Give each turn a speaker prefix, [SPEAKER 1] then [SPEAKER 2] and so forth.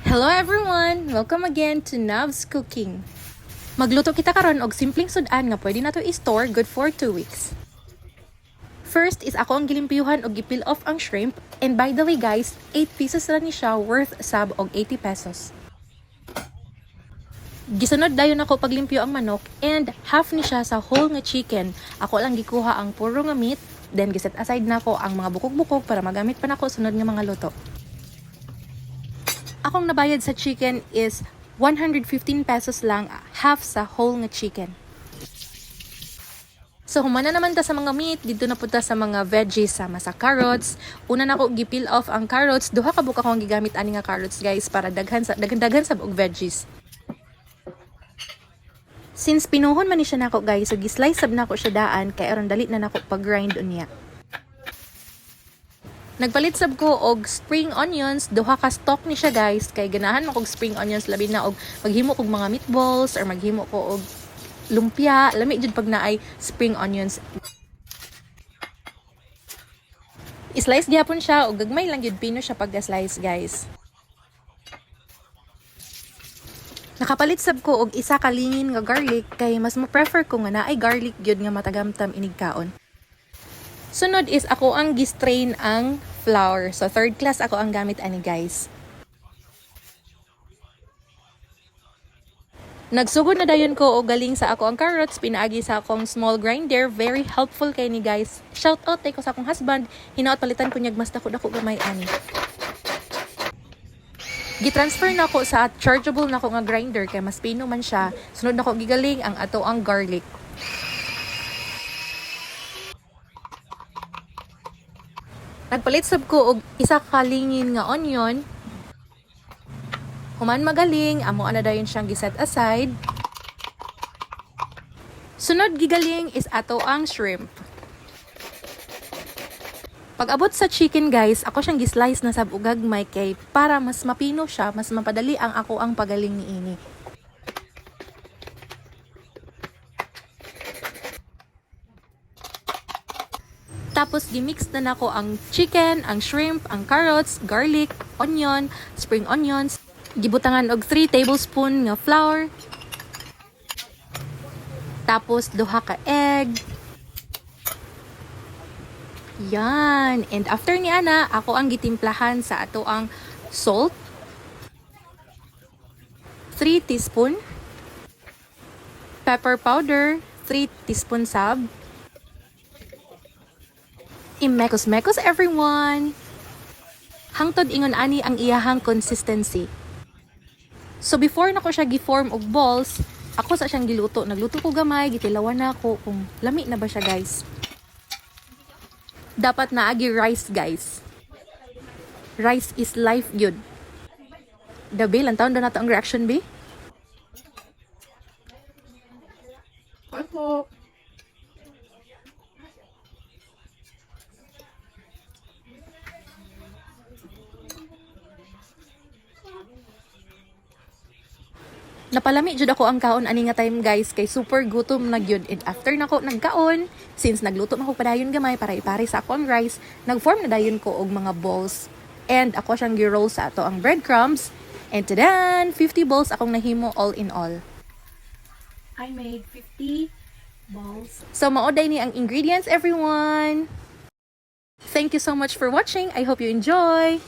[SPEAKER 1] Hello everyone! Welcome again to Nav's Cooking. Magluto kita karon og simpleng sudan nga pwede nato i-store good for 2 weeks. First is ako ang gilimpyuhan og gipeel off ang shrimp, and by the way guys, 8 pieces lang ni siya worth sab og 80 pesos. Gisunod dayon ako paglimpyo ang manok, and half ni siya sa whole nga chicken. Ako lang gikuha ang puro nga meat, then giset aside nako ang mga bukog-bukog para magamit pa nako sunod nga mga luto. Akong nabayad sa chicken is 115 pesos lang, half sa whole nga chicken. So humana naman ta sa mga meat, dito na punta sa mga veggies, sama sa carrots. Una na ko gipeel off ang carrots, duha ka buka akong gigamit ani nga carrots guys para daghan sa og veggies. Since pinuhon man ni siya nako guys, so gislice sab nako siya daan kay aron dali na nako pag-grind unya. Nagpalit sab ko og spring onions, duha ka stalk ni siya guys, kay ganahan mo kog spring onions labi na og maghimo kog mga meatballs or maghimo ko og lumpia, lami jud pag naay spring onions. I-slice gyapon siya og gagmay lang jud pino siya pag-slice guys. Nakapalit sab ko og isa ka lingin nga garlic kay mas mo-prefer ko nga naay garlic gyud nga matagamtam inig kaon. Sunod is ako ang gistrain ang flour. So third class ako ang gamit ani guys. Nagsugod na dayon ko o galing sa ako ang carrots, pinaagi sa akong small grinder. Very helpful kay ni guys. Shout out ko sa akong husband. Hinaot palitan ko niyag mas dako gamay ani. Gitransfer na ako sa chargeable na ako nga grinder kay mas pino man siya. Sunod na ko gigaling ang ato ang garlic. Nagpalit sab ko og isa ka lingin nga onion. Human magaling, amo ana dayon siyang giset aside. Sunod gigaling is ato ang shrimp. Pag abot sa chicken guys, ako siyang gislice na sab og gagmay kay para mas mapino siya, mas mapadali ang ako ang pagaling niini. Tapos gimix na nako ang chicken, ang shrimp, ang carrots, garlic, onion, spring onions. Gibutangan og 3 tablespoon nga flour. Tapos duha ka egg. Yan. And after ni ana, ako ang gitimplahan sa ato ang salt. 3 teaspoon. Pepper powder, 3 teaspoon sab. Imekos-mekos everyone! Hangtod ingon ani ang iyahang consistency. So before na ko siya gi-form og balls, ako sa siyang giluto. Nagluto ko gamay, gitilawan na ako kung lami na ba siya guys. Dapat naagi rice guys. Rice is life yun. Dabi, lantaon na nato ang reaction be? Ako. Napalami jud ako ang kaon ani nga time guys kay super gutom na gyud, and after nako nagkaon, since nagluto na ko padayon gamay para ipare sa ako ang rice, nagform na dayon ko og mga balls, and ako siyang gi-roll sa ato ang breadcrumbs, and tadan 50 balls akong nahimo all in all. I made 50 balls. So maoday ni ang ingredients everyone. Thank you so much for watching. I hope you enjoy.